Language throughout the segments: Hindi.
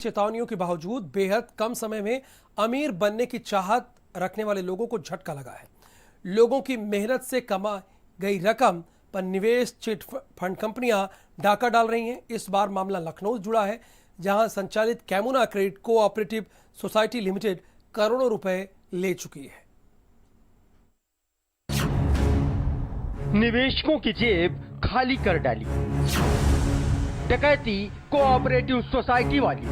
चेतावनियों के बावजूद बेहद कम समय में अमीर बनने की चाहत रखने वाले लोगों को झटका लगा है। लोगों की मेहनत से कमाई गई रकम पर निवेश चिट फंड कंपनियां डाका डाल रही हैं। इस बार मामला लखनऊ से जुड़ा है, जहां संचालित कैमुना क्रेडिट कोऑपरेटिव सोसाइटी लिमिटेड करोड़ों रुपए ले चुकी है। निवेशकों की जेब खाली कर डाली। डकैती कोऑपरेटिव सोसाइटी वाली,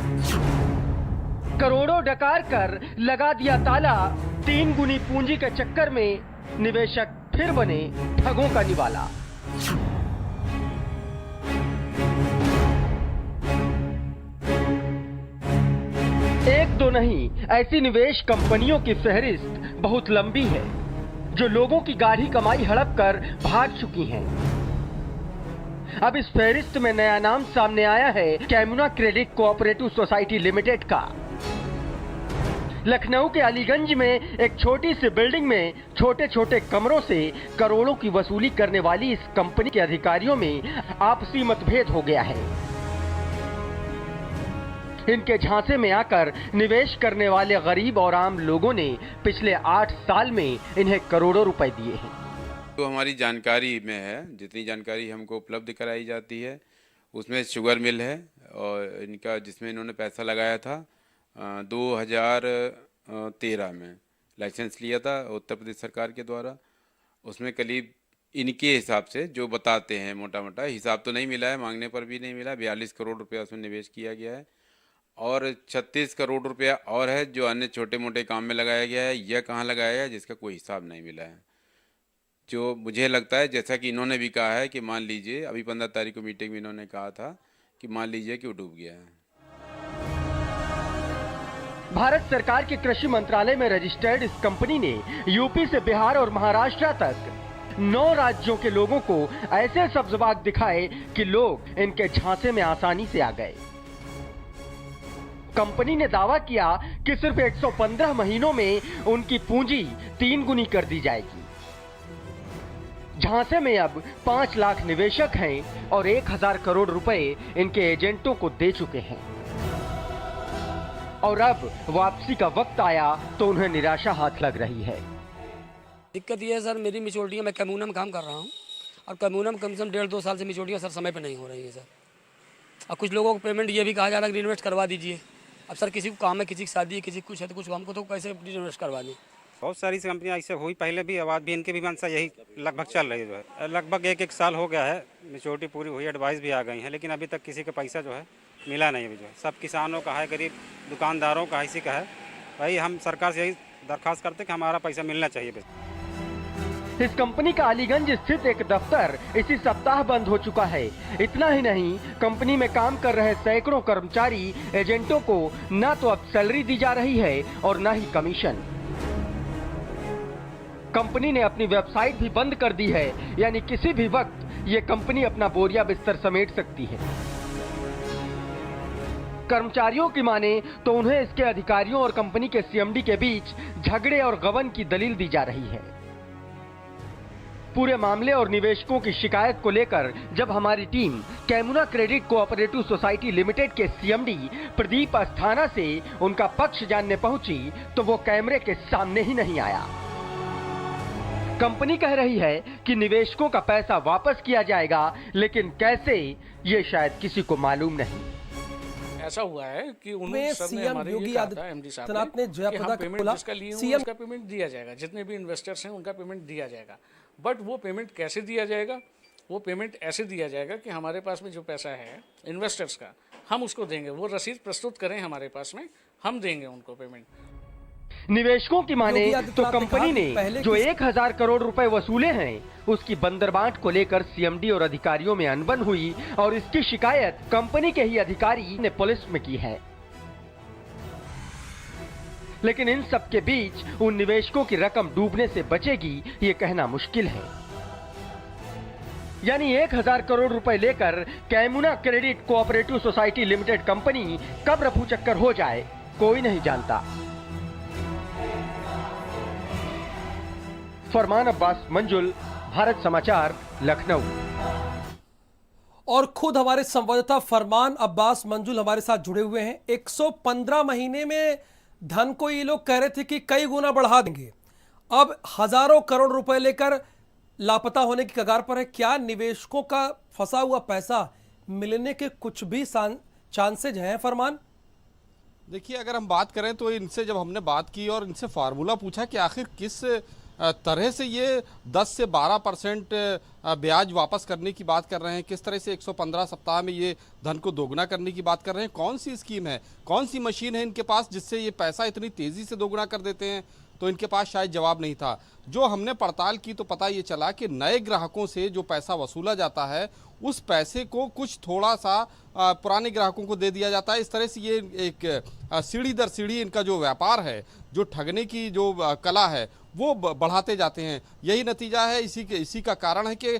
करोड़ों डकार कर लगा दिया ताला। 3 गुनी पूंजी के चक्कर में निवेशक फिर बने ठगों का निवाला। एक दो नहीं, ऐसी निवेश कंपनियों की फहरिस्त बहुत लंबी है, जो लोगों की गाढ़ी कमाई हड़प कर भाग चुकी हैं। अब इस फहरिस्त में नया नाम सामने आया है कैमुना क्रेडिट कोऑपरेटिव सोसाइटी लिमिटेड का। लखनऊ के अलीगंज में एक छोटी सी बिल्डिंग में छोटे छोटे कमरों से करोड़ों की वसूली करने वाली इस कंपनी के अधिकारियों में आपसी मतभेद हो गया है। इनके झांसे में आकर निवेश करने वाले गरीब और आम लोगों ने पिछले 8 साल में इन्हें करोड़ों रुपए दिए हैं। तो हमारी जानकारी में है, जितनी जानकारी हमको उपलब्ध कराई जाती है उसमें शुगर मिल है, और इनका जिसमें इन्होंने पैसा लगाया था 2013 में लाइसेंस लिया था उत्तर प्रदेश सरकार के द्वारा। उसमें करीब इनके हिसाब से जो बताते हैं, मोटा मोटा हिसाब तो नहीं मिला है, मांगने पर भी नहीं मिला, 42 करोड़ रुपया उसमें निवेश किया गया है। और 36 करोड़ रुपया और है जो अन्य छोटे मोटे काम में लगाया गया है। यह कहाँ लगाया है जिसका कोई हिसाब नहीं मिला है। जो मुझे लगता है, जैसा कि इन्होंने भी कहा है कि मान लीजिए अभी 15 तारीख को मीटिंग में इन्होंने कहा था कि मान लीजिए कि वो डूब गया है। भारत सरकार के कृषि मंत्रालय में रजिस्टर्ड इस कंपनी ने यूपी से बिहार और महाराष्ट्र तक 9 राज्यों के लोगों को ऐसे सब्ज़बाग दिखाए कि लोग इनके झांसे में आसानी से आ गए। कंपनी ने दावा किया कि सिर्फ 115 महीनों में उनकी पूंजी 3 गुनी कर दी जाएगी। झांसे में अब 5 लाख निवेशक हैं और 1000 करोड़ रुपए इनके एजेंटों को दे चुके हैं। और अब वापसी का वक्त आया तो उन्हें निराशा हाथ लग रही है। दिक्कत ये है सर, मेरी मिचोल्टियाँ, मैं कैमुना में काम कर रहा हूँ और कैमुना में कम से कम 1.5-2 साल से मिचोल्टियाँ सर समय पे नहीं हो रही है सर। और कुछ लोगों को पेमेंट ये भी कहा जा रहा है कि इन्वेस्ट करवा दीजिए। अब सर किसी को काम है, किसी की शादी है, किसी को कुछ है, तो कुछ हमको तो कैसे इन्वेस्ट करवा दें। बहुत सारी कंपनियां ऐसे हुई पहले भी, आवाज़ भी इनकी भी मंशा यही लगभग चल रही है। लगभग 1 साल हो गया है, मैच्योरिटी पूरी हुई, एडवाइस भी आ गई है, लेकिन अभी तक किसी का पैसा जो है मिला नहीं। अभी जो है सब किसानों का है, गरीब दुकानदारों का इसी का है। भाई हम सरकार से यही दरख्वास्त करते कि हमारा पैसा मिलना चाहिए। इस कंपनी का अलीगंज स्थित एक दफ्तर इसी सप्ताह बंद हो चुका है। इतना ही नहीं, कंपनी में काम कर रहे सैकड़ों कर्मचारी एजेंटों को न तो अब सैलरी दी जा रही है और न ही कमीशन। कंपनी ने अपनी वेबसाइट भी बंद कर दी है, यानी किसी भी वक्त ये कंपनी अपना बोरिया बिस्तर समेट सकती है। कर्मचारियों की माने तो उन्हें इसके अधिकारियों और कंपनी के सीएमडी के बीच झगड़े और गबन की दलील दी जा रही है। पूरे मामले और निवेशकों की शिकायत को लेकर जब हमारी team Kaimuna credit cooperative society limited के सीएमडी प्रदीप अस्थाना से उनका पक्ष जानने पहुंची तो वो कैमरे के सामने ही नहीं आया। कंपनी कह रही है कि निवेशकों का पैसा वापस किया जाएगा, लेकिन कैसे, ये शायद किसी को मालूम नहीं। ऐसा हुआ है कि उन्होंने सीएम योगी आदित्यनाथ ने जयाप्रदा को बोला सीएम का पेमेंट दिया जाएगा, जितने भी इन्वेस्टर्स हैं उनका पेमेंट दिया जाएगा। बट वो पेमेंट कैसे दिया जाएगा? वो पेमेंट ऐसे दिया जाएगा कि हमारे पास में जो पैसा है इन्वेस्टर्स का, हम उसको देंगे। वो रसीद प्रस्तुत करें हमारे पास में, हम देंगे उनको पेमेंट। निवेशकों की माने तो कंपनी ने जो 1000 करोड़ रुपए वसूले हैं, उसकी बंदरबांट को लेकर सीएमडी और अधिकारियों में अनबन हुई और इसकी शिकायत कंपनी के ही अधिकारी ने पुलिस में की है। लेकिन इन सब के बीच उन निवेशकों की रकम डूबने से बचेगी, ये कहना मुश्किल है। यानी 1000 करोड़ रुपए लेकर Kaimuna credit cooperative society limited company कब रफू चक्कर हो जाए, कोई नहीं जानता। फरमान अब्बास मंजुल, भारत समाचार, लखनऊ। और खुद हमारे संवाददाता फरमान अब्बास मंजुल हमारे साथ जुड़े हुए हैं। 115 महीने में धन को ये लोग कह रहे थे कि कई गुना बढ़ा देंगे, अब हजारों करोड़ रुपए लेकर लापता होने की कगार पर है। क्या निवेशकों का फंसा हुआ पैसा मिलने के कुछ भी चांसेज हैं फरमान? देखिए, अगर हम बात करें तो इनसे जब हमने बात की और इनसे फार्मूला पूछा कि आखिर किस तरह से ये 10 से 12% ब्याज वापस करने की बात कर रहे हैं, किस तरह से 115 सप्ताह में ये धन को दोगुना करने की बात कर रहे हैं, कौन सी स्कीम है, कौन सी मशीन है इनके पास जिससे ये पैसा इतनी तेज़ी से दोगुना कर देते हैं, तो इनके पास शायद जवाब नहीं था। जो हमने पड़ताल की तो पता ये चला कि नए ग्राहकों से जो पैसा वसूला जाता है उस पैसे को कुछ थोड़ा सा पुराने ग्राहकों को दे दिया जाता है। इस तरह से ये एक सीढ़ी दर सीढ़ी इनका जो व्यापार है, जो ठगने की जो कला है वो बढ़ाते जाते हैं। यही नतीजा है, इसी का कारण है कि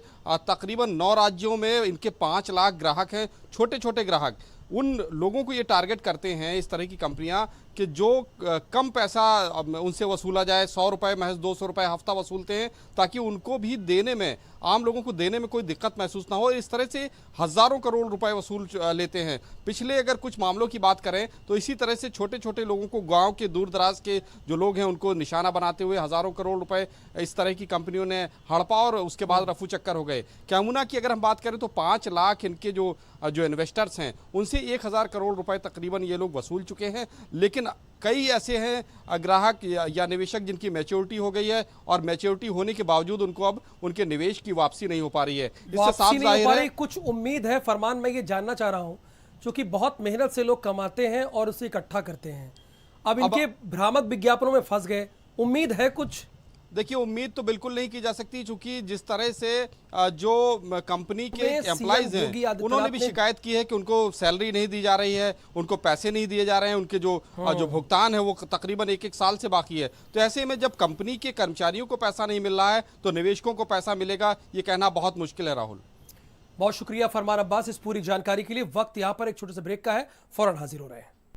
तकरीबन 9 राज्यों में इनके 5 लाख ग्राहक हैं, छोटे छोटे ग्राहक। उन लोगों को ये टारगेट करते हैं इस तरह की कंपनियां कि जो कम पैसा उनसे वसूला जाए, 100 रुपये महज 200 रुपये हफ्ता वसूलते हैं ताकि उनको भी देने में, आम लोगों को देने में कोई दिक्कत महसूस ना हो। इस तरह से हज़ारों करोड़ रुपए वसूल लेते हैं। पिछले अगर कुछ मामलों की बात करें तो इसी तरह से छोटे छोटे लोगों को, गांव के दूर दराज के जो लोग हैं उनको निशाना बनाते हुए हज़ारों करोड़ रुपए इस तरह की कंपनियों ने हड़पा और उसके बाद रफू चक्कर हो गए। कैमुना की अगर हम बात करें तो 5 लाख इनके जो इन्वेस्टर्स हैं उनसे 1000 करोड़ रुपए तकरीबन ये लोग वसूल चुके हैं। लेकिन कई ऐसे हैं ग्राहक या निवेशक जिनकी मैच्योरिटी हो गई है और मैच्योरिटी होने के बावजूद उनको अब उनके निवेश की वापसी नहीं हो पा रही है। इससे साफ जाहिर है कुछ उम्मीद है फरमान, मैं ये जानना चाह रहा हूँ, क्योंकि बहुत मेहनत से लोग कमाते हैं और उसे इकट्ठा करते हैं, अब इनके भ्रामक विज्ञापनों में फंस गए, उम्मीद है कुछ? देखिए, उम्मीद तो बिल्कुल नहीं की जा सकती, क्योंकि जिस तरह से जो कंपनी के एम्प्लॉइज हैं उन्होंने भी शिकायत की है कि उनको सैलरी नहीं दी जा रही है, उनको पैसे नहीं दिए जा रहे हैं, उनके जो भुगतान है वो तकरीबन 1-1 साल से बाकी है। तो ऐसे में जब कंपनी के कर्मचारियों को पैसा नहीं मिल रहा है तो निवेशकों को पैसा मिलेगा, ये कहना बहुत मुश्किल है। राहुल, बहुत शुक्रिया फरमान अब्बास इस पूरी जानकारी के लिए। वक्त यहाँ पर एक छोटे से ब्रेक का है, फौरन हाजिर हो रहे हैं।